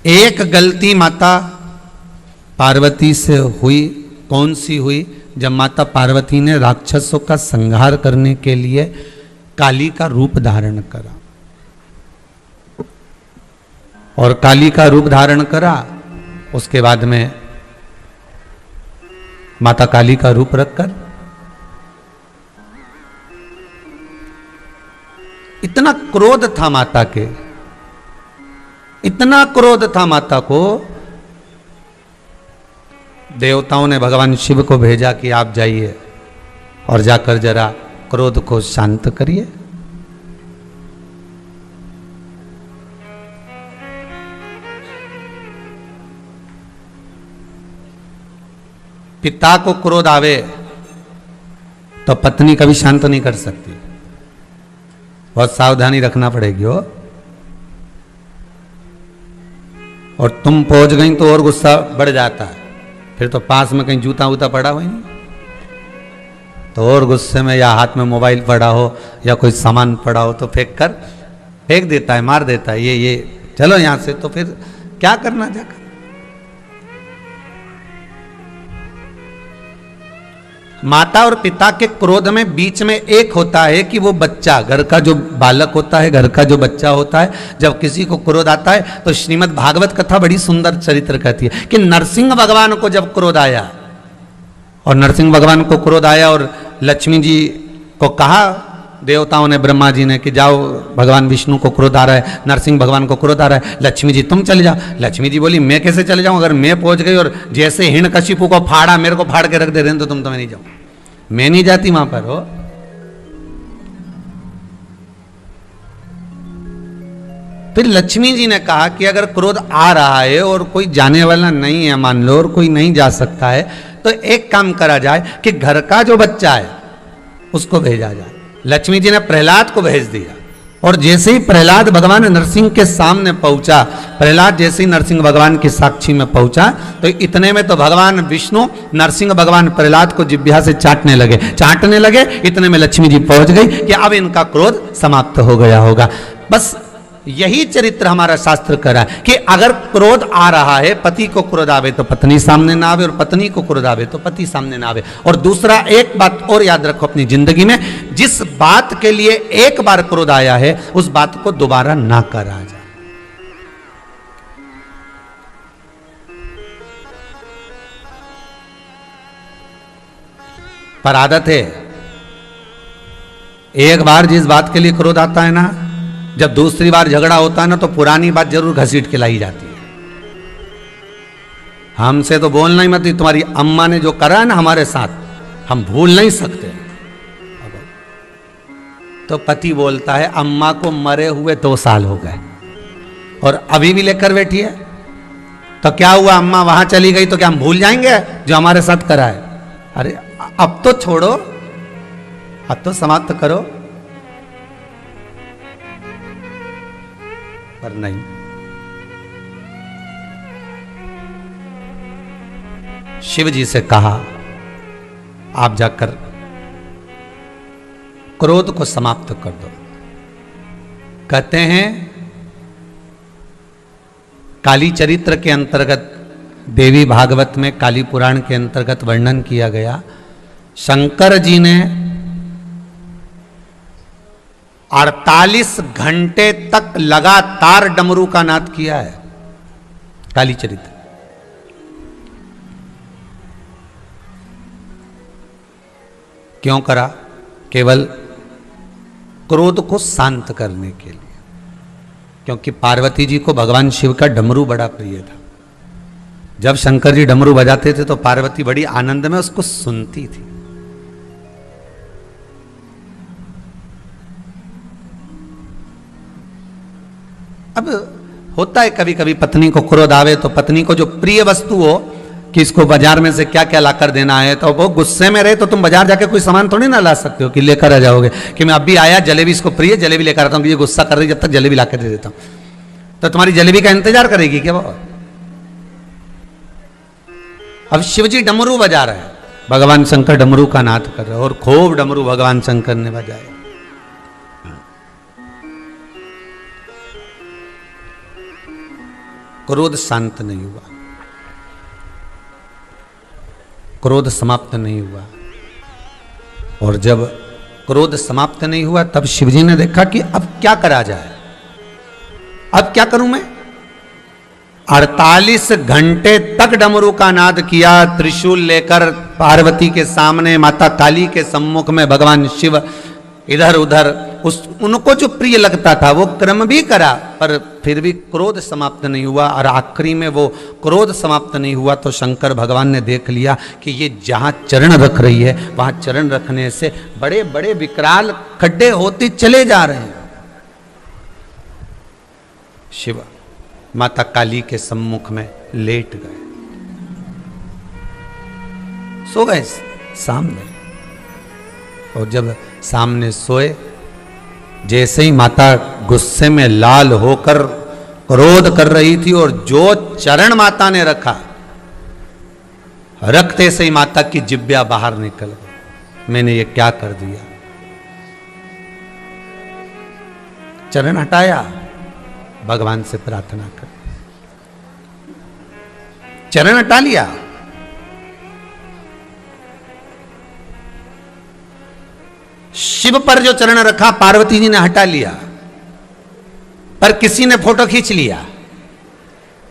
एक गलती माता पार्वती से हुई, कौन सी हुई? जब माता पार्वती ने राक्षसों का संहार करने के लिए काली का रूप धारण करा, और काली का रूप धारण करा, उसके बाद में माता काली का रूप रखकर इतना क्रोध था माता के, इतना क्रोध था माता को, देवताओं ने भगवान शिव को भेजा कि आप जाइए और जाकर जरा क्रोध को शांत करिए। पिता को क्रोध आवे तो पत्नी कभी शांत नहीं कर सकती, बहुत सावधानी रखना पड़ेगी हो। और तुम पहुंच गई तो और गुस्सा बढ़ जाता है, फिर तो पास में कहीं जूता वूता पड़ा हो ही नहीं तो और गुस्से में, या हाथ में मोबाइल पड़ा हो या कोई सामान पड़ा हो तो फेंक देता है, मार देता है, ये चलो यहां से, तो फिर क्या करना जाकर। माता और पिता के क्रोध में बीच में एक होता है कि वो बच्चा, घर का जो बालक होता है, घर का जो बच्चा होता है, जब किसी को क्रोध आता है तो श्रीमद् भागवत कथा बड़ी सुंदर चरित्र कहती है कि नरसिंह भगवान को जब क्रोध आया, और नरसिंह भगवान को क्रोध आया और लक्ष्मी जी को कहा देवताओं ने, ब्रह्मा जी ने, कि जाओ भगवान विष्णु को क्रोध आ रहा है, नरसिंह भगवान को क्रोध आ रहा है, लक्ष्मी जी तुम चले जाओ। लक्ष्मी जी बोली मैं कैसे चले जाऊं, अगर मैं पहुंच गई और जैसे हिरण्यकशिपु को फाड़ा, मेरे को फाड़ के रख दे रहे तो तुम तो मैं नहीं जाऊं, मैं नहीं जाती वहां पर हो। फिर लक्ष्मी जी ने कहा कि अगर क्रोध आ रहा है और कोई जाने वाला नहीं है मान लो, और कोई नहीं जा सकता है, तो एक काम करा जाए कि घर का जो बच्चा है उसको भेजा जाए। लक्ष्मी जी ने प्रहलाद को भेज दिया, और जैसे ही प्रहलाद भगवान नरसिंह के सामने पहुंचा, प्रहलाद जैसे ही नरसिंह भगवान की साक्षी में पहुंचा, तो इतने में तो भगवान विष्णु नरसिंह भगवान प्रहलाद को जिह्वा से चाटने लगे। इतने में लक्ष्मी जी पहुंच गई कि अब इनका क्रोध समाप्त हो गया होगा। बस यही चरित्र हमारा शास्त्र करा है कि अगर क्रोध आ रहा है, पति को क्रोध आवे तो पत्नी सामने ना आवे, और पत्नी को क्रोध आवे तो पति सामने ना आवे। और दूसरा एक बात और याद रखो अपनी जिंदगी में, जिस बात के लिए एक बार क्रोध आया है उस बात को दोबारा ना करा जाए। पर आदत है, एक बार जिस बात के लिए क्रोध आता है ना, जब दूसरी बार झगड़ा होता है ना, तो पुरानी बात जरूर घसीट के लाई जाती है। हमसे तो बोलना ही मत, तुम्हारी अम्मा ने जो करा है ना हमारे साथ, हम भूल नहीं सकते। तो पति बोलता है अम्मा को मरे हुए 2 साल हो गए और अभी भी लेकर बैठी है, तो क्या हुआ, अम्मा वहां चली गई तो क्या हम भूल जाएंगे जो हमारे साथ करा है? अरे अब तो छोड़ो, अब तो समाप्त करो। पर नहीं, शिव जी से कहा आप जाकर क्रोध को समाप्त कर दो। कहते हैं काली चरित्र के अंतर्गत, देवी भागवत में काली पुराण के अंतर्गत वर्णन किया गया, शंकर जी ने 48 घंटे तक लगातार डमरू का नाद किया है। काली चरित्र क्यों करा? केवल क्रोध को शांत करने के लिए, क्योंकि पार्वती जी को भगवान शिव का डमरू बड़ा प्रिय था। जब शंकर जी डमरू बजाते थे तो पार्वती बड़ी आनंद में उसको सुनती थी। अब होता है कभी कभी पत्नी को क्रोध आवे तो पत्नी को जो प्रिय वस्तु हो कि इसको बाजार में से क्या क्या लाकर देना है, तो वो गुस्से में रहे तो तुम बाजार जाके कोई सामान थोड़ी ना ला सकते हो कि लेकर आ जाओगे कि मैं अभी आया, जलेबी इसको प्रिय जलेबी लेकर आता हूँ, ये गुस्सा कर रही जब तक जलेबी लाकर दे देता हूँ, तो तुम्हारी जलेबी का इंतजार करेगी क्या वो? अब शिवजी डमरू बजा रहे हैं, भगवान शंकर डमरू का नाद कर रहे हैं, और खूब डमरू भगवान शंकर ने बजाए। क्रोध शांत नहीं हुआ, क्रोध समाप्त नहीं हुआ। और जब क्रोध समाप्त नहीं हुआ तब शिवजी ने देखा कि अब क्या करा जाए, अब क्या करूं मैं। 48 घंटे तक डमरू का नाद किया, त्रिशूल लेकर पार्वती के सामने, माता काली के सम्मुख में भगवान शिव इधर उधर, उनको जो प्रिय लगता था वो क्रम भी करा, पर फिर भी क्रोध समाप्त नहीं हुआ। और आखिरी में वो क्रोध समाप्त नहीं हुआ तो शंकर भगवान ने देख लिया कि ये जहां चरण रख रही है वहां चरण रखने से बड़े बड़े विकराल खड्डे होते चले जा रहे हैं। शिव माता काली के सम्मुख में लेट गए, सो गए सामने। और जब सामने सोए, जैसे ही माता गुस्से में लाल होकर क्रोध कर रही थी और जो चरण माता ने रखा, रखते से ही माता की जिब्या बाहर निकल गई। मैंने ये क्या कर दिया। चरण हटाया, भगवान से प्रार्थना कर, चरण हटा लिया। शिव पर जो चरण रखा पार्वती जी ने हटा लिया, पर किसी ने फोटो खींच लिया,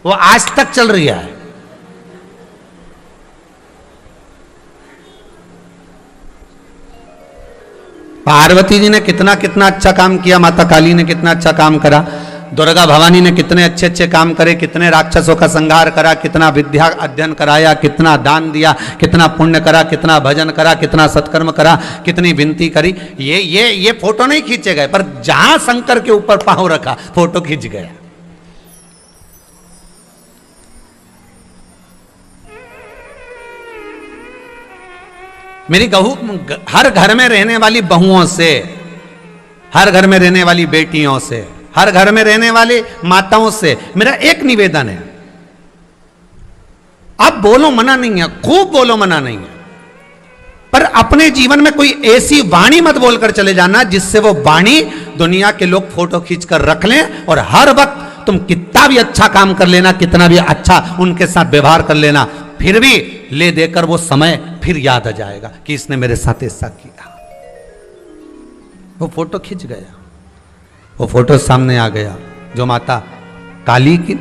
वो आज तक चल रही है। पार्वती जी ने कितना कितना अच्छा काम किया, माता काली ने कितना अच्छा काम करा, दुर्गा भवानी ने कितने अच्छे अच्छे काम करे, कितने राक्षसों का संहार करा, कितना विद्या अध्ययन कराया, कितना दान दिया, कितना पुण्य करा, कितना भजन करा, कितना सत्कर्म करा, कितनी विनती करी। ये फोटो नहीं खींचे गए, पर जहां शंकर के ऊपर पांव रखा फोटो खींच गया। मेरी हर घर में रहने वाली बहुओं से, हर घर में रहने वाली बेटियों से, हर घर में रहने वाली माताओं से मेरा एक निवेदन है, आप बोलो मना नहीं है, खूब बोलो मना नहीं है, पर अपने जीवन में कोई ऐसी वाणी मत बोलकर चले जाना जिससे वो वाणी दुनिया के लोग फोटो खींचकर रख लें। और हर वक्त तुम कितना भी अच्छा काम कर लेना, कितना भी अच्छा उनके साथ व्यवहार कर लेना, फिर भी ले देकर वो समय फिर याद आ जाएगा कि इसने मेरे साथ ऐसा किया। वो फोटो खिंच गया, वो फोटो सामने आ गया जो माता काली की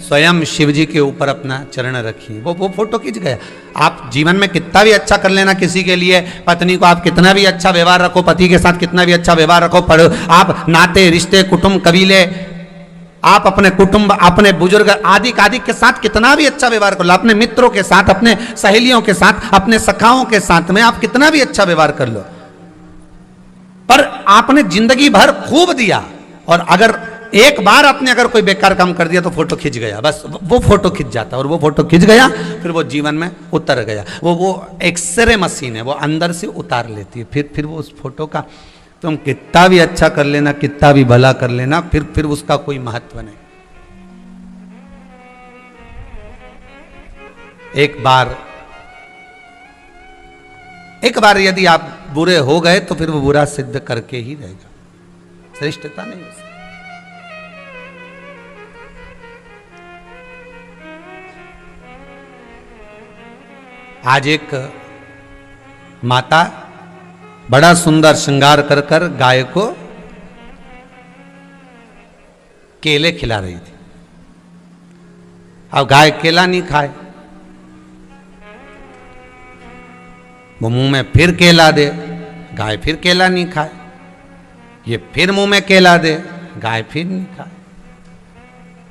स्वयं शिव जी के ऊपर अपना चरण रखी, वो फोटो खिंच गया। आप जीवन में कितना भी अच्छा कर लेना किसी के लिए, पत्नी को आप कितना भी अच्छा व्यवहार रखो, पति के साथ कितना भी अच्छा व्यवहार रखो, पर आप नाते रिश्ते कुटुंब कबीले, आप अपने कुटुंब अपने बुजुर्ग आदि के साथ कितना भी अच्छा व्यवहार कर लो, अपने मित्रों के साथ, अपने सहेलियों के साथ, अपने सखाओं के साथ में आप कितना भी अच्छा व्यवहार कर लो, पर आपने जिंदगी भर खूब दिया और अगर एक बार आपने अगर कोई बेकार काम कर दिया तो फोटो खिंच गया, बस वो फोटो खिंच जाता। और वो फोटो खिंच गया फिर वो जीवन में उतर गया। वो एक्सरे मशीन है, वो अंदर से उतार लेती है। फिर वो उस फोटो का तुम कितना भी अच्छा कर लेना, कितना भी भला कर लेना, फिर उसका कोई महत्व नहीं। एक बार यदि आप बुरे हो गए तो फिर वो बुरा सिद्ध करके ही रहेगा, श्रेष्ठता नहीं हो सकती। आज एक माता बड़ा सुंदर श्रृंगार कर कर गाय को केले खिला रही थी। अब गाय केला नहीं खाए, वो मुंह में फिर केला दे, गाय फिर केला नहीं खाए, ये फिर मुंह में केला दे, गाय फिर नहीं खाए।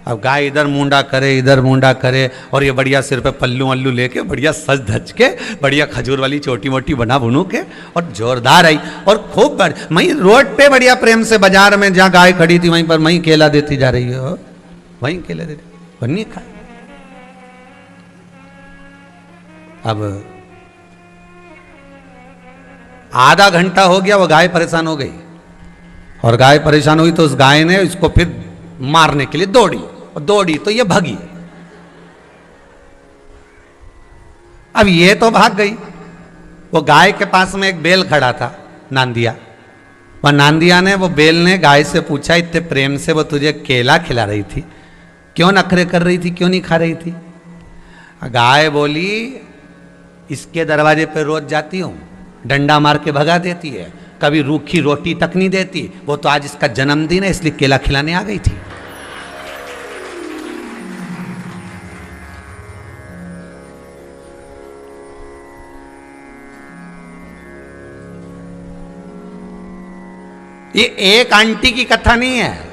अब गाय इधर मुंडा करे इधर मुंडा करे और ये बढ़िया सिर पे पल्लू वल्लू लेके बढ़िया सज धज के बढ़िया खजूर वाली छोटी मोटी बना बुनू के और जोरदार आई और खूब वहीं रोड पे बढ़िया प्रेम से बाजार में जहाँ गाय खड़ी थी वहीं पर वहीं केला देती जा रही है, वहीं केला देती, पर नहीं खाए। अब आधा घंटा हो गया, वो गाय परेशान हो गई और गाय परेशान हुई तो उस गाय ने इसको फिर मारने के लिए दौड़ी और दौड़ी तो ये भागी। अब ये तो भाग गई। वो गाय के पास में एक बैल खड़ा था, नांदिया। वह नांदिया ने, वो बैल ने गाय से पूछा, इतने प्रेम से वो तुझे केला खिला रही थी, क्यों नखरे कर रही थी, क्यों नहीं खा रही थी? गाय बोली इसके दरवाजे पे रोज जाती हूं, डंडा मार के भगा देती है, कभी रूखी रोटी तक नहीं देती, वो तो आज इसका जन्मदिन है इसलिए केला खिलाने आ गई थी। ये एक आंटी की कथा नहीं है,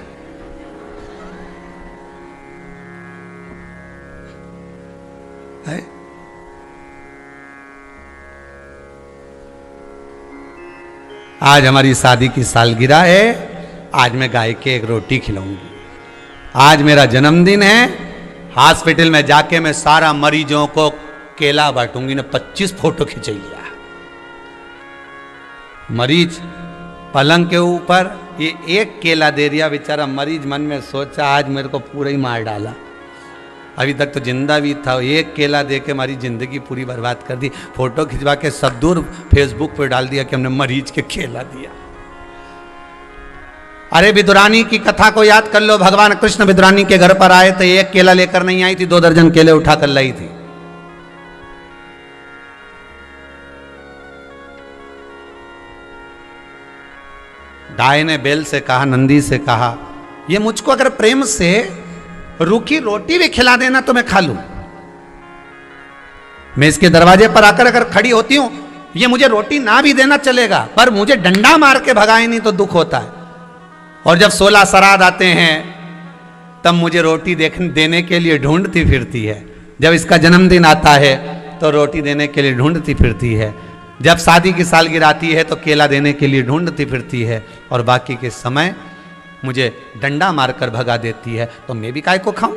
आज हमारी शादी की सालगिरह है, आज मैं गाय के एक रोटी खिलाऊंगी, आज मेरा जन्मदिन है, हॉस्पिटल में जाके मैं सारा मरीजों को केला बांटूंगी। ने 25 फोटो खिंच लिया। मरीज पलंग के ऊपर ये एक केला दे दिया, बेचारा मरीज मन में सोचा आज मेरे को पूरा ही मार डाला, अभी तक तो जिंदा भी था, एक केला दे के हमारी जिंदगी पूरी बर्बाद कर दी। फोटो खिंचवा के सब दूर फेसबुक पर डाल दिया कि हमने मरीज के केला दिया। अरे विदुरानी की कथा को याद कर लो, भगवान कृष्ण विदुरानी के घर पर आए तो एक केला लेकर नहीं आई थी, 2 दर्जन केले उठा कर लाई थी। गाय ने बैल से कहा, नंदी से कहा, ये मुझको अगर प्रेम से रूखी रोटी भी खिला देना तो मैं खा लूं, मैं इसके दरवाजे पर आकर अगर खड़ी होती हूं, ये मुझे रोटी ना भी देना चलेगा, पर मुझे डंडा मार के भगाए नहीं तो दुख होता है। और जब 16 श्राद्ध आते हैं तब मुझे रोटी देने के लिए ढूंढती फिरती है, जब इसका जन्मदिन आता है तो रोटी देने के लिए ढूंढती फिरती है, जब शादी की सालगिरह आती है तो केला देने के लिए ढूंढती फिरती है, और बाकी के समय मुझे डंडा मारकर भगा देती है, तो मैं भी काय को खाऊं?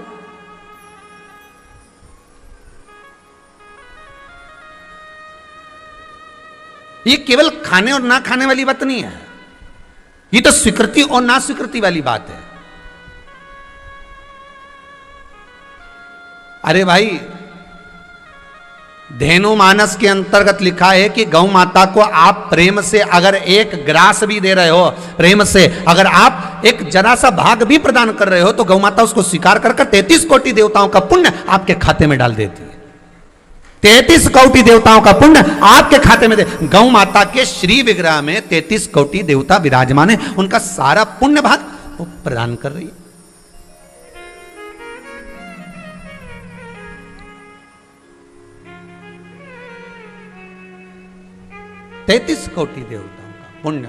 ये केवल खाने और ना खाने वाली बात नहीं है, ये तो स्वीकृति और ना स्वीकृति वाली बात है। अरे भाई, धेनु मानस के अंतर्गत लिखा है कि गौ माता को आप प्रेम से अगर एक ग्रास भी दे रहे हो, प्रेम से अगर आप एक जरा सा भाग भी प्रदान कर रहे हो, तो गौ माता उसको स्वीकार कर 33 कोटि देवताओं का पुण्य आपके खाते में डाल देती है। 33 कोटि देवताओं का पुण्य आपके खाते में दे। गौ माता के श्री विग्रह में 33 कोटि देवता विराजमान है, उनका सारा पुण्य भाग वो प्रदान कर रही है। तैतीस कोटि देवताओं का पुण्य।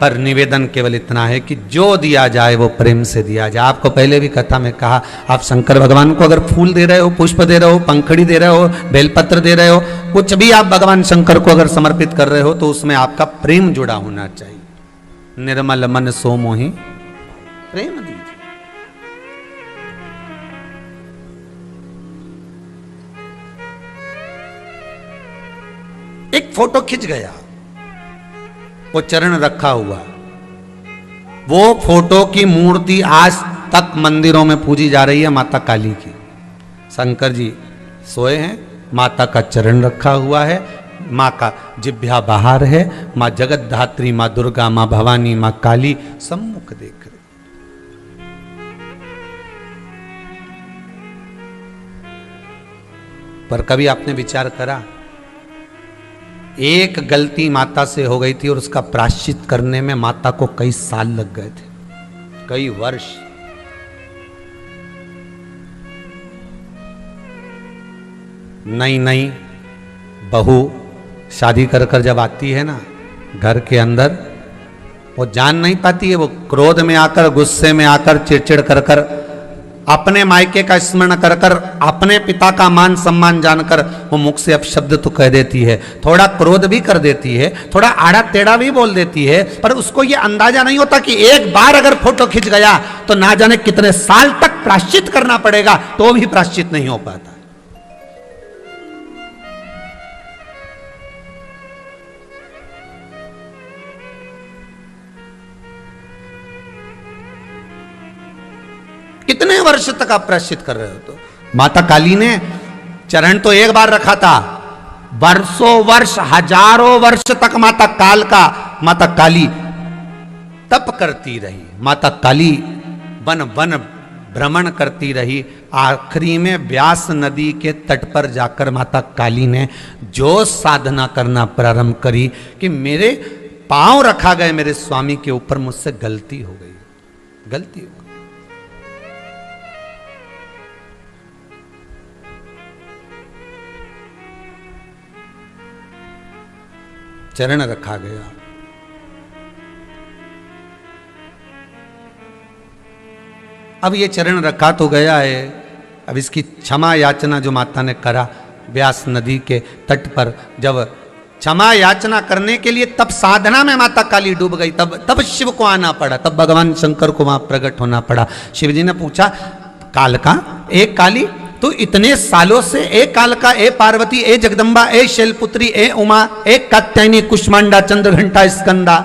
पर निवेदन केवल इतना है कि जो दिया जाए वो प्रेम से दिया जाए। आपको पहले भी कथा में कहा, आप शंकर भगवान को अगर फूल दे रहे हो, पुष्प दे रहे हो, पंखड़ी दे रहे हो, बेलपत्र दे रहे हो, कुछ भी आप भगवान शंकर को अगर समर्पित कर रहे हो तो उसमें आपका प्रेम जुड़ा होना चाहिए। निर्मल मन सो मोहि प्रेम दीजिए। एक फोटो खिंच गया, वो चरण रखा हुआ, वो फोटो की मूर्ति आज तक मंदिरों में पूजी जा रही है, माता काली की। शंकर जी सोए हैं, माता का चरण रखा हुआ है, माँ का जिभ्या बाहर है, माँ जगत धात्री, माँ दुर्गा, माँ भवानी, माँ काली सम्मुख देख रहे। पर कभी आपने विचार करा, एक गलती माता से हो गई थी और उसका प्रायश्चित करने में माता को कई साल लग गए थे, कई वर्ष। नई नई बहू शादी कर कर जब आती है ना घर के अंदर, वो जान नहीं पाती है, वो क्रोध में आकर, गुस्से में आकर, चिड़चिड़ कर कर, अपने मायके का स्मरण कर कर, अपने पिता का मान सम्मान जानकर वो मुख से अपशब्द तो कह देती है, थोड़ा क्रोध भी कर देती है, थोड़ा आड़ा टेढ़ा भी बोल देती है, पर उसको ये अंदाजा नहीं होता कि एक बार अगर फोटो खिंच गया तो ना जाने कितने साल तक प्रायश्चित करना पड़ेगा, तो भी प्रायश्चित नहीं हो पाता। कितने वर्ष तक आप प्रायश्चित कर रहे हो? तो माता काली ने चरण तो एक बार रखा था, वर्षों वर्ष, हजारों वर्ष तक माता काली तप करती रही। माता काली वन वन भ्रमण करती रही। आखिरी में व्यास नदी के तट पर जाकर माता काली ने जो साधना करना प्रारंभ करी कि मेरे पांव रखा गए मेरे स्वामी के ऊपर, मुझसे गलती हो गई, गलती हो गई। चरण रखा गया। अब ये चरण रखा तो गया है, अब इसकी क्षमा याचना जो माता ने करा व्यास नदी के तट पर, जब क्षमा याचना करने के लिए तब साधना में माता काली डूब गई, तब शिव को आना पड़ा, तब भगवान शंकर को वहां प्रकट होना पड़ा। शिव जी ने पूछा, कालका, ए काली, तो इतने सालों से ए कालका, ए पार्वती, ए जगदम्बा, ए शैलपुत्री, ए उमा, ए कात्यायनी, कुष्मांडा, चंद्रघंटा, स्कंदा,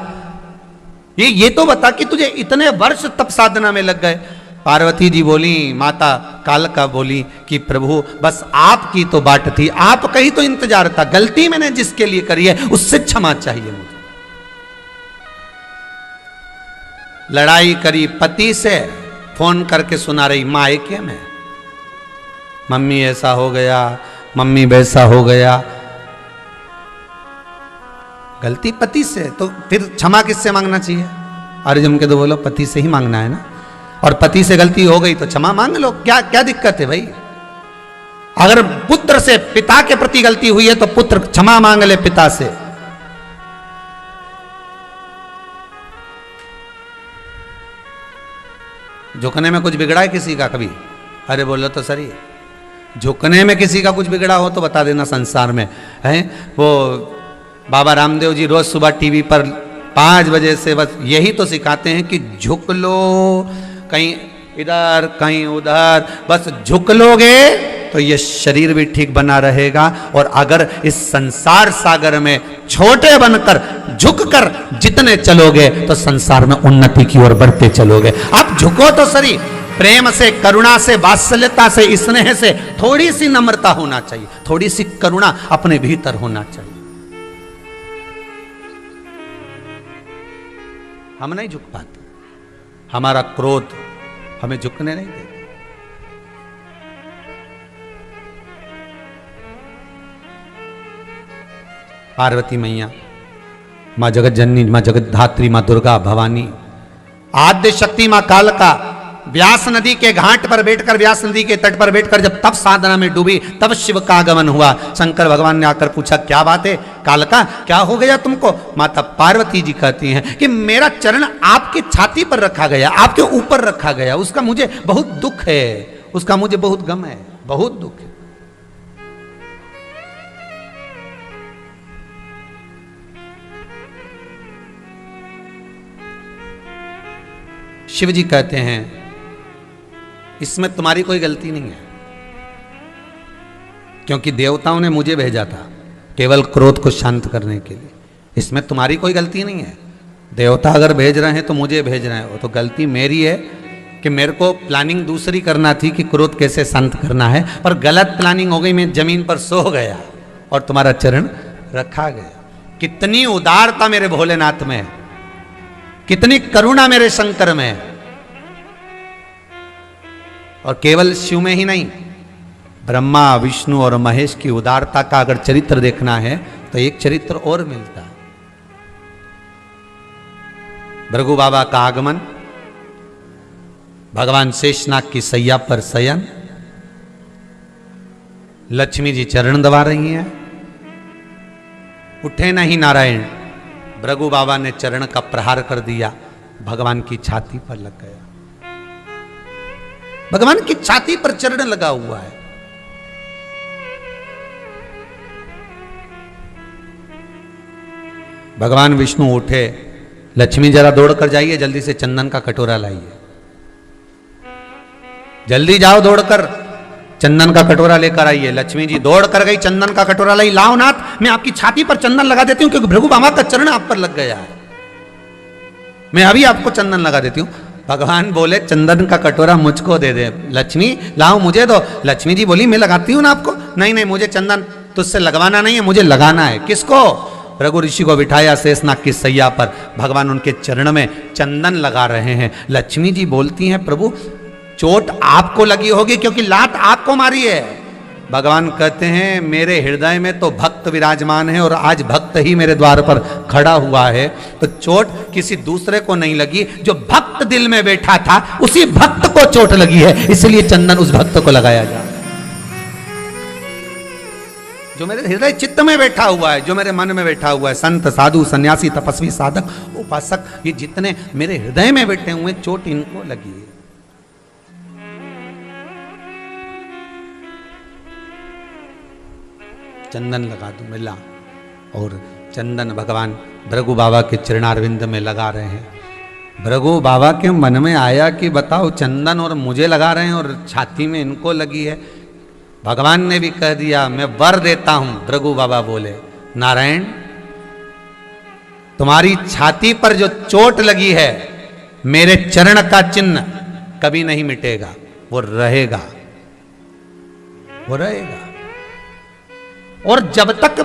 ये तो बता कि तुझे इतने वर्ष तप साधना में लग गए। पार्वती जी बोली, माता कालका बोली कि प्रभु बस आपकी तो बाट थी, आपका ही तो इंतजार था, गलती मैंने जिसके लिए करी है उससे क्षमा चाहिए मुझे। लड़ाई करी पति से, फोन करके सुना रही मायके में, मम्मी ऐसा हो गया, मम्मी वैसा हो गया। गलती पति से, तो फिर क्षमा किससे मांगना चाहिए? अर्जुन के तो बोलो पति से ही मांगना है ना, और पति से गलती हो गई तो क्षमा मांग लो, क्या क्या दिक्कत है भाई? अगर पुत्र से पिता के प्रति गलती हुई है तो पुत्र क्षमा मांग ले पिता से। झुकने में कुछ बिगड़ा है किसी का कभी? अरे बोलो तो सही, झुकने में किसी का कुछ बिगड़ा हो तो बता देना संसार में है। वो बाबा रामदेव जी रोज सुबह टीवी पर 5 बजे से बस यही तो सिखाते हैं कि झुक लो, कहीं इधर कहीं उधर, बस झुक लोगे तो ये शरीर भी ठीक बना रहेगा। और अगर इस संसार सागर में छोटे बनकर झुककर जितने चलोगे तो संसार में उन्नति की ओर बढ़ते चलोगे। आप झुको तो सही, प्रेम से, करुणा से, वात्सल्यता से, स्नेह से, थोड़ी सी नम्रता होना चाहिए, थोड़ी सी करुणा अपने भीतर होना चाहिए। हम नहीं झुक पाते, हमारा क्रोध हमें झुकने नहीं देता। पार्वती मैया, मां जगत जननी, मां जगत धात्री, मां दुर्गा भवानी, आद्य शक्ति मां कालका व्यास नदी के घाट पर बैठकर, व्यास नदी के तट पर बैठकर जब तप साधना में डूबी, तब शिव का आगमन हुआ। शंकर भगवान ने आकर पूछा, क्या बात है कालका, क्या हो गया तुमको? माता पार्वती जी कहती हैं कि मेरा चरण आपकी छाती पर रखा गया, आपके ऊपर रखा गया, उसका मुझे बहुत दुख है, उसका मुझे बहुत गम है, बहुत दुख है। शिव जी कहते हैं, इसमें तुम्हारी कोई गलती नहीं है, क्योंकि देवताओं ने मुझे भेजा था केवल क्रोध को शांत करने के लिए। इसमें तुम्हारी कोई गलती नहीं है। देवता अगर भेज रहे हैं तो मुझे भेज रहे हैं, वो तो गलती मेरी है कि मेरे को प्लानिंग दूसरी करना थी कि क्रोध कैसे शांत करना है, पर गलत प्लानिंग हो गई, मैं जमीन पर सो गया और तुम्हारा चरण रखा गया। कितनी उदारता मेरे भोलेनाथ में, कितनी करुणा मेरे शंकर में। और केवल शिव में ही नहीं, ब्रह्मा, विष्णु और महेश की उदारता का अगर चरित्र देखना है तो एक चरित्र और मिलता है। भृगु बाबा का आगमन, भगवान शेषनाग की सैया पर शयन, लक्ष्मी जी चरण दबा रही हैं, उठे नहीं नारायण, भृगु बाबा ने चरण का प्रहार कर दिया, भगवान की छाती पर लग गया। भगवान की छाती पर चरण लगा हुआ है। भगवान विष्णु उठे, लक्ष्मी जरा दौड़ कर जाइए, जल्दी से चंदन का कटोरा लाइए, जल्दी जाओ दौड़कर चंदन का कटोरा लेकर आइए। लक्ष्मी जी दौड़ कर गई, चंदन का कटोरा लाई, लाओ नाथ मैं आपकी छाती पर चंदन लगा देती हूं, क्योंकि भृगु बाबा का चरण आप पर लग गया है, मैं अभी आपको चंदन लगा देती हूं। भगवान बोले, चंदन का कटोरा मुझको दे दे, लक्ष्मी लाओ मुझे दो। लक्ष्मी जी बोली, मैं लगाती हूं ना आपको। नहीं नहीं, मुझे चंदन तुझसे लगवाना नहीं है, मुझे लगाना है। किसको? भृगु ऋषि को बिठाया शेषनाग की सैया पर, भगवान उनके चरण में चंदन लगा रहे हैं। लक्ष्मी जी बोलती हैं प्रभु चोट आपको लगी होगी क्योंकि लात आपको मारी है। भगवान कहते हैं मेरे हृदय में तो भक्त विराजमान है और आज भक्त ही मेरे द्वार पर खड़ा हुआ है, तो चोट किसी दूसरे को नहीं लगी, जो भक्त दिल में बैठा था उसी भक्त को चोट लगी है, इसलिए चंदन उस भक्त को लगाया जा। जो मेरे हृदय चित्त में बैठा हुआ है, जो मेरे मन में बैठा हुआ है, संत साधु सन्यासी तपस्वी साधक उपासक, ये जितने मेरे हृदय में बैठे हुए चोट इनको लगी है। चंदन लगा दो मिला, और चंदन भगवान भृगु बाबा के चरणारविंद में लगा रहे हैं। भृगु बाबा के मन में आया कि बताओ चंदन और मुझे लगा रहे हैं और छाती में इनको लगी है। भगवान ने भी कह दिया मैं वर देता हूं। भृगु बाबा बोले नारायण तुम्हारी छाती पर जो चोट लगी है मेरे चरण का चिन्ह कभी नहीं मिटेगा, वो रहेगा, वो रहेगा। और जब तक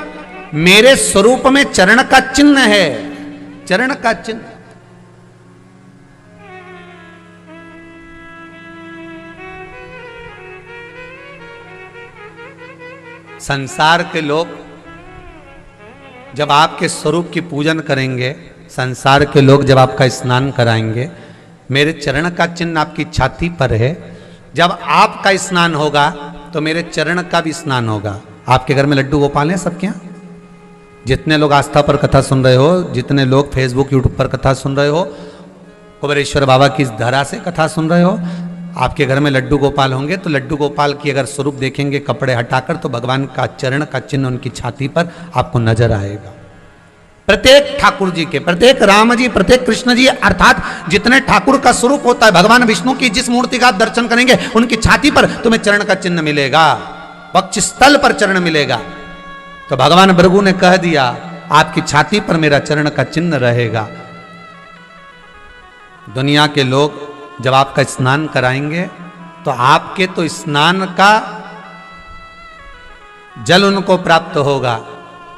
मेरे स्वरूप में चरण का चिन्ह है, चरण का चिन्ह, संसार के लोग जब आपके स्वरूप की पूजन करेंगे, संसार के लोग जब आपका स्नान कराएंगे, मेरे चरण का चिन्ह आपकी छाती पर है। जब आपका स्नान होगा तो मेरे चरण का भी स्नान होगा। आपके घर में लड्डू गोपाल हैं सबके यहाँ? जितने लोग आस्था पर कथा सुन रहे हो, जितने लोग फेसबुक यूट्यूब पर कथा सुन रहे हो, कुबेरेश्वर बाबा की धरा से कथा सुन रहे हो, आपके घर में लड्डू गोपाल होंगे तो लड्डू गोपाल की अगर स्वरूप देखेंगे कपड़े हटाकर तो भगवान का चरण का चिन्ह उनकी छाती पर आपको नजर आएगा। प्रत्येक ठाकुर जी के, प्रत्येक राम जी, प्रत्येक कृष्ण जी, अर्थात जितने ठाकुर का स्वरूप होता है, भगवान विष्णु की जिस मूर्ति का आप दर्शन करेंगे उनकी छाती पर तुम्हें चरण का चिन्ह मिलेगा, वक्षस्थल पर चरण मिलेगा। तो भगवान भृगु ने कह दिया आपकी छाती पर मेरा चरण का चिन्ह रहेगा। दुनिया के लोग जब आपका स्नान कराएंगे तो आपके तो स्नान का जल उनको प्राप्त होगा,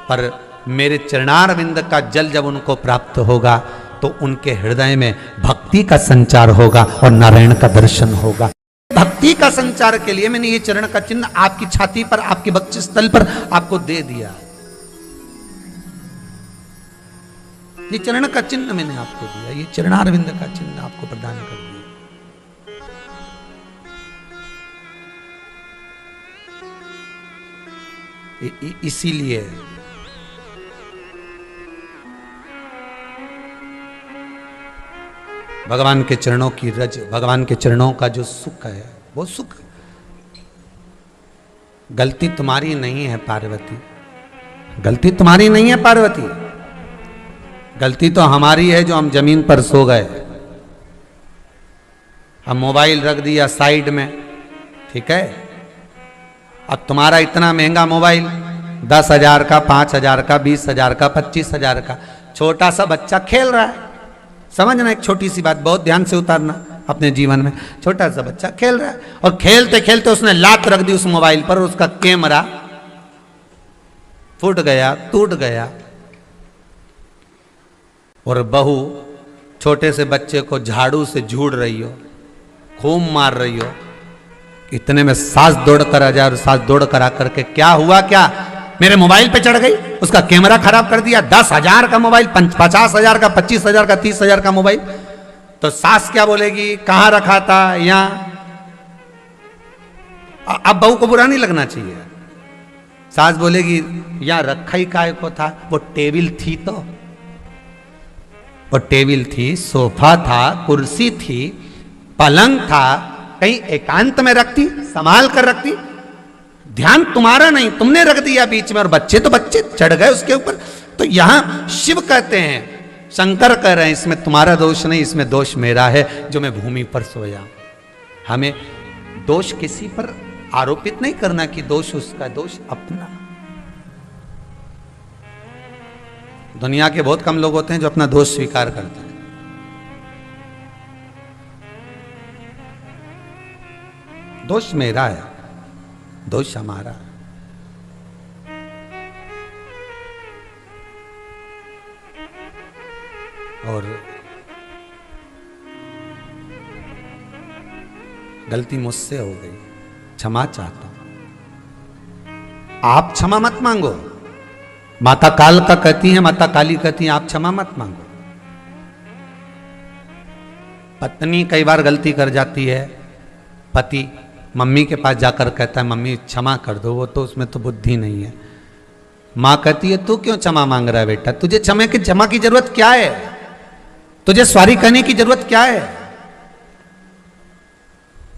पर मेरे चरणारविंद का जल जब उनको प्राप्त होगा तो उनके हृदय में भक्ति का संचार होगा और नारायण का दर्शन होगा। भक्ति का संचार के लिए मैंने ये चरण का चिन्ह आपकी छाती पर, आपके वक्षस्थल पर आपको दे दिया। ये चरण का चिन्ह मैंने आपको दिया, ये चरणारविंद का चिन्ह आपको प्रदान कर दिया। इसीलिए भगवान के चरणों की रज, भगवान के चरणों का जो सुख है वो सुख, गलती तुम्हारी नहीं है पार्वती, गलती तुम्हारी नहीं है पार्वती, गलती तो हमारी है जो हम जमीन पर सो गए, हम मोबाइल रख दिया साइड में, ठीक है। अब तुम्हारा इतना महंगा मोबाइल 10,000 का, 5,000 का, 20,000 का, 25,000 का, छोटा सा बच्चा खेल रहा है। समझना एक छोटी सी बात, बहुत ध्यान से उतारना अपने जीवन में। छोटा सा बच्चा खेल रहा है और खेलते खेलते उसने लात रख दी उस मोबाइल पर, उसका कैमरा फूट गया, टूट गया, और बहू छोटे से बच्चे को झाड़ू से झूड़ रही हो, खूब मार रही हो। इतने में सास दौड़ कर आ जाए और सास दौड़ कर आकर के क्या हुआ, क्या मेरे मोबाइल पे चढ़ गई, उसका कैमरा खराब कर दिया। 10,000 का मोबाइल, 50,000 का, 25,000 का, 30,000 का मोबाइल, तो सास क्या बोलेगी, कहां रखा था, यहां। अब बहू को बुरा नहीं लगना चाहिए। सास बोलेगी यहां रखा ही काय को था, वो टेबल थी, तो वो टेबल थी, सोफा था, कुर्सी थी, पलंग था, कहीं एकांत में रखती, संभाल कर रखती। ध्यान तुम्हारा नहीं, तुमने रख दिया बीच में, और बच्चे तो बच्चे चढ़ गए उसके ऊपर। तो यहां शिव कहते हैं, शंकर कह रहे हैं इसमें तुम्हारा दोष नहीं, इसमें दोष मेरा है जो मैं भूमि पर सोया। हमें दोष किसी पर आरोपित नहीं करना कि दोष उसका, दोष अपना। दुनिया के बहुत कम लोग होते हैं जो अपना दोष स्वीकार करते हैं। दोष मेरा है, दोष हमारा। और गलती मुझसे हो गई, क्षमा चाहता हूं। आप क्षमा मत मांगो। माता काल का कहती है, माता काली कहती है, आप क्षमा मत मांगो। पत्नी कई बार गलती कर जाती है, पति मम्मी के पास जाकर कहता है मम्मी क्षमा कर दो, वो तो उसमें तो बुद्धि नहीं है। माँ कहती है तू क्यों क्षमा मांग रहा है बेटा, तुझे क्षमा की जरूरत क्या है, तुझे सॉरी कहने की जरूरत क्या है।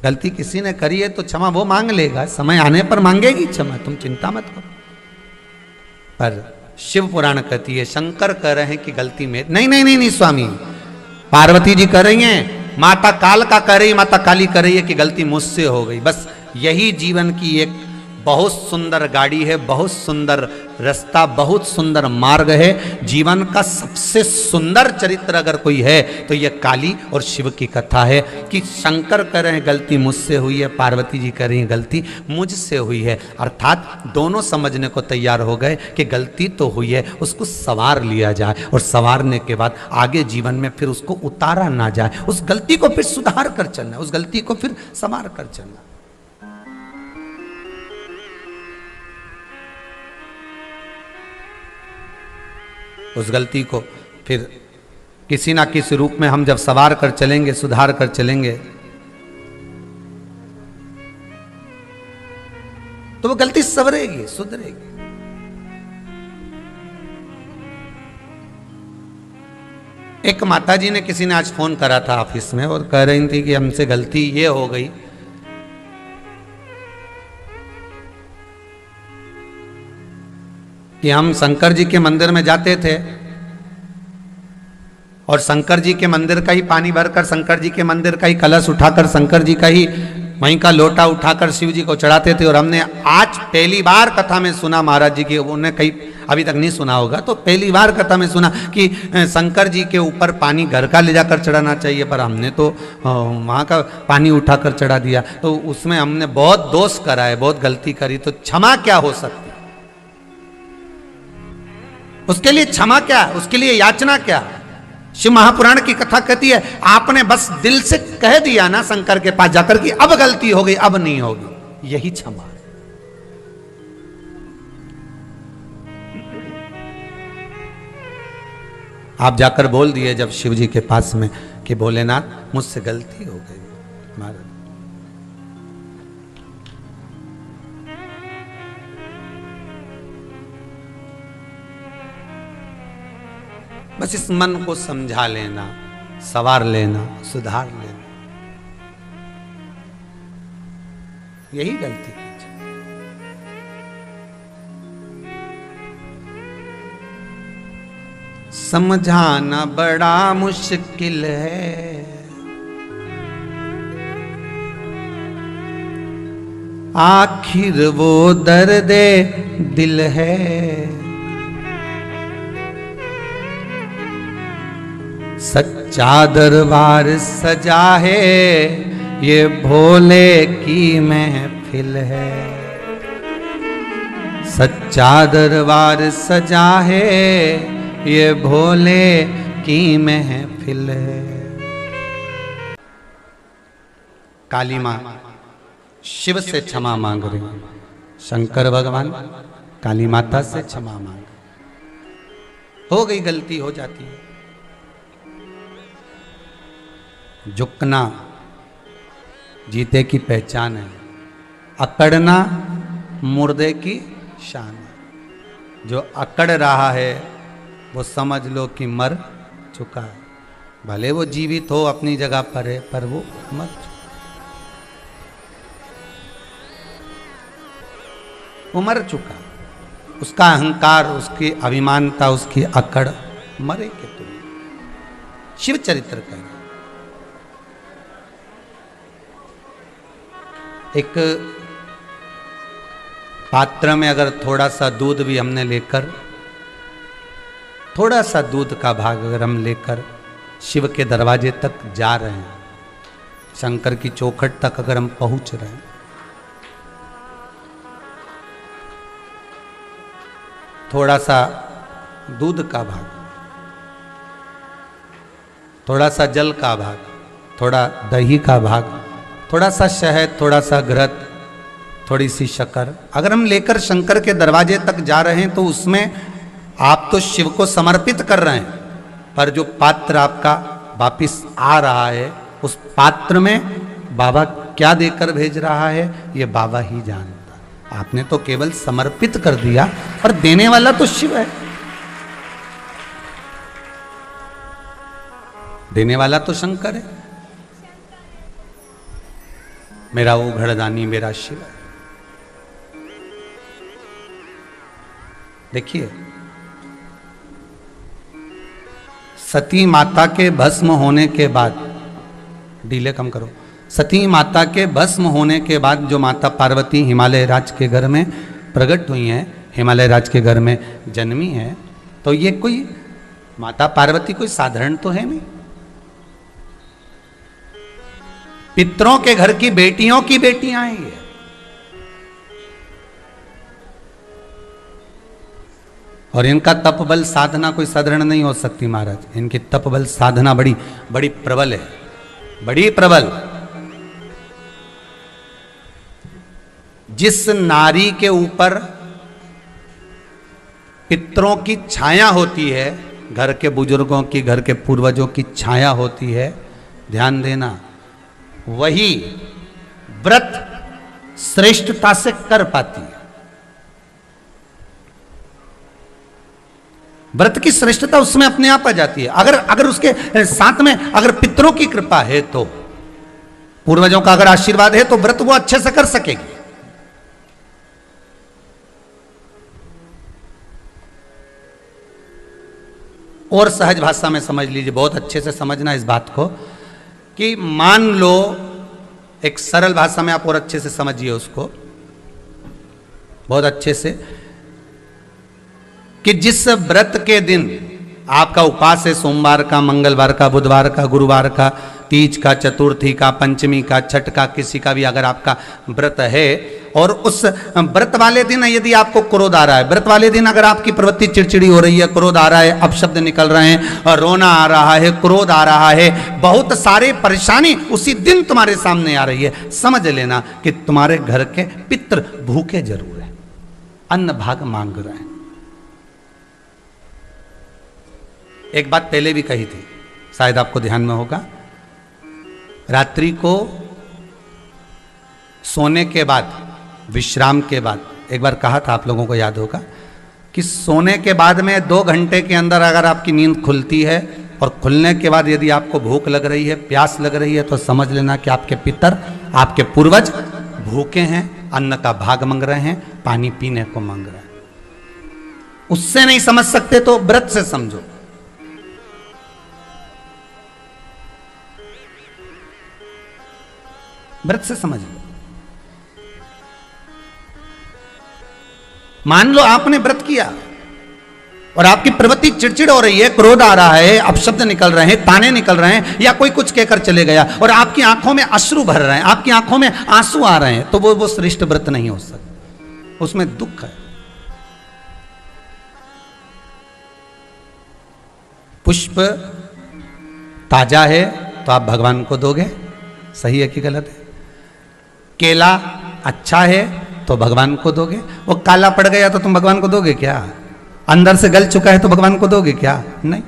गलती किसी ने करी है तो क्षमा वो मांग लेगा, समय आने पर मांगेगी क्षमा, तुम चिंता मत करो। पर शिव पुराण कहती है, शंकर कह रहे हैं कि गलती में नहीं नहीं नहीं नहीं स्वामी, पार्वती जी कह रही हैं, माता काल का कह रही, माता काली कह रही है कि गलती मुझसे हो गई। बस यही जीवन की एक बहुत सुंदर गाड़ी है, बहुत सुंदर रास्ता, बहुत सुंदर मार्ग है। जीवन का सबसे सुंदर चरित्र अगर कोई है तो यह काली और शिव की कथा है कि शंकर कह रहे हैं गलती मुझसे हुई है, पार्वती जी कह रही हैं गलती मुझसे हुई है। अर्थात दोनों समझने को तैयार हो गए कि गलती तो हुई है, उसको संवार लिया जाए और संवारने के बाद आगे जीवन में फिर उसको उतारा ना जाए, उस गलती को फिर सुधार कर चलना, उस गलती को फिर संवार कर चलना। उस गलती को फिर किसी ना किसी रूप में हम जब सवार कर चलेंगे, सुधार कर चलेंगे, तो वो गलती संवरेगी, सुधरेगी। एक माताजी ने, किसी ने आज फोन करा था ऑफिस में और कह रही थी कि हमसे गलती ये हो गई कि हम शंकर जी के मंदिर में जाते थे और शंकर जी के मंदिर का ही पानी भरकर, शंकर जी के मंदिर का ही कलश उठाकर, शंकर जी का ही वहीं का लोटा उठाकर शिव जी को चढ़ाते थे। और हमने आज पहली बार कथा में सुना महाराज जी की, उन्हें कहीं अभी तक नहीं सुना होगा, तो पहली बार कथा में सुना कि शंकर जी के ऊपर पानी घर का ले जाकर चढ़ाना चाहिए, पर हमने तो वहाँ का पानी उठाकर चढ़ा दिया। तो उसमें हमने बहुत दोष करा है, बहुत गलती करी। तो क्षमा क्या हो सकती, उसके लिए क्षमा क्या, उसके लिए याचना क्या। शिव महापुराण की कथा कहती है आपने बस दिल से कह दिया ना शंकर के पास जाकर कि अब गलती हो गई, अब नहीं होगी, यही क्षमा है। आप जाकर बोल दिए जब शिव जी के पास में कि भोलेनाथ मुझसे गलती हो गई महाराज, बस इस मन को समझा लेना, सवार लेना, सुधार लेना, यही गलती की। समझाना बड़ा मुश्किल है, आखिर वो दर्द दिल है। सच्चा दरबार सजा है, ये भोले की महफिल है। सच्चा दरबार सजा है, ये भोले की महफिल है। काली माँ शिव से क्षमा मांग रही, शंकर भगवान काली माता से क्षमा मांग, हो गई गलती, हो जाती है। झुकना जीते की पहचान है, अकड़ना मुर्दे की शान है। जो अकड़ रहा है वो समझ लो कि मर चुका है, भले वो जीवित हो अपनी जगह पर है, पर वो मर चुका, वो मर चुका। उसका अहंकार, उसकी अभिमानता, उसकी अकड़ मरे के तुम। शिव चरित्र का एक पात्र में अगर थोड़ा सा दूध भी हमने लेकर, थोड़ा सा दूध का भाग अगर हम लेकर शिव के दरवाजे तक जा रहे हैं, शंकर की चौखट तक अगर हम पहुंच रहे हैं, थोड़ा सा दूध का भाग थोड़ा सा जल का भाग, थोड़ा दही का भाग, थोड़ा सा शहद, थोड़ा सा घृत, थोड़ी सी शक्कर, अगर हम लेकर शंकर के दरवाजे तक जा रहे हैं तो उसमें आप तो शिव को समर्पित कर रहे हैं, पर जो पात्र आपका वापिस आ रहा है उस पात्र में बाबा क्या देकर भेज रहा है ये बाबा ही जानता है। आपने तो केवल समर्पित कर दिया, पर देने वाला तो शिव है, देने वाला तो शंकर है। मेरा वो घड़दानी मेरा शिव है। देखिए, सती माता के भस्म होने के बाद, डीले कम करो, सती माता के भस्म होने के बाद जो माता पार्वती हिमालय राज के घर में प्रकट हुई हैं, हिमालय राज के घर में जन्मी है, तो ये कोई माता पार्वती कोई साधारण तो है नहीं, पितरों के घर की बेटियों की बेटियां हैं ये। और इनका तप बल साधना कोई साधारण नहीं हो सकती महाराज, इनकी तप बल साधना बड़ी बड़ी प्रबल है, बड़ी प्रबल। जिस नारी के ऊपर पितरों की छाया होती है, घर के बुजुर्गों की, घर के पूर्वजों की छाया होती है, ध्यान देना, वही व्रत श्रेष्ठता से कर पाती है। व्रत की श्रेष्ठता उसमें अपने आप आ जाती है। अगर उसके साथ में अगर पितरों की कृपा है, तो पूर्वजों का अगर आशीर्वाद है, तो व्रत वो अच्छे से कर सकेगी। और सहज भाषा में समझ लीजिए, बहुत अच्छे से समझना इस बात को, कि मान लो, एक सरल भाषा में आप और अच्छे से समझिए उसको, बहुत अच्छे से, कि जिस व्रत के दिन आपका उपास है, सोमवार का, मंगलवार का, बुधवार का, गुरुवार का, तीज का, चतुर्थी का, पंचमी का, छठ का, किसी का भी अगर आपका व्रत है, और उस व्रत वाले दिन यदि आपको क्रोध आ रहा है, व्रत वाले दिन अगर आपकी प्रवृत्ति चिड़चिड़ी हो रही है, क्रोध आ रहा है, अपशब्द निकल रहे हैं, और रोना आ रहा है, क्रोध आ रहा है, बहुत सारे परेशानी उसी दिन तुम्हारे सामने आ रही है, समझ लेना कि तुम्हारे घर के पितृ भूखे जरूर हैं, अन्न भाग मांग रहे हैं। एक बात पहले भी कही थी, शायद आपको ध्यान में होगा, रात्रि को सोने के बाद, विश्राम के बाद, एक बार कहा था, आप लोगों को याद होगा, कि सोने के बाद में 2 घंटे के अंदर अगर आपकी नींद खुलती है, और खुलने के बाद यदि आपको भूख लग रही है, प्यास लग रही है, तो समझ लेना कि आपके पितर, आपके पूर्वज भूखे हैं, अन्न का भाग मांग रहे हैं, पानी पीने को मांग रहे हैं। उससे नहीं समझ सकते तो व्रत से समझो। व्रत से समझ लो। मान लो आपने व्रत किया और आपकी प्रवृत्ति चिड़चिड़ हो रही है, क्रोध आ रहा है, अपशब्द निकल रहे हैं, ताने निकल रहे हैं, या कोई कुछ कहकर चले गया, और आपकी आंखों में अश्रु भर रहे हैं, आपकी आंखों में आंसू आ रहे हैं, तो वो श्रेष्ठ व्रत नहीं हो सकता, उसमें दुख है। पुष्प ताजा है तो आप भगवान को दोगे, सही है कि गलत है? केला अच्छा है तो भगवान को दोगे, वो काला पड़ गया तो तुम भगवान को दोगे क्या? अंदर से गल चुका है तो भगवान को दोगे क्या? नहीं।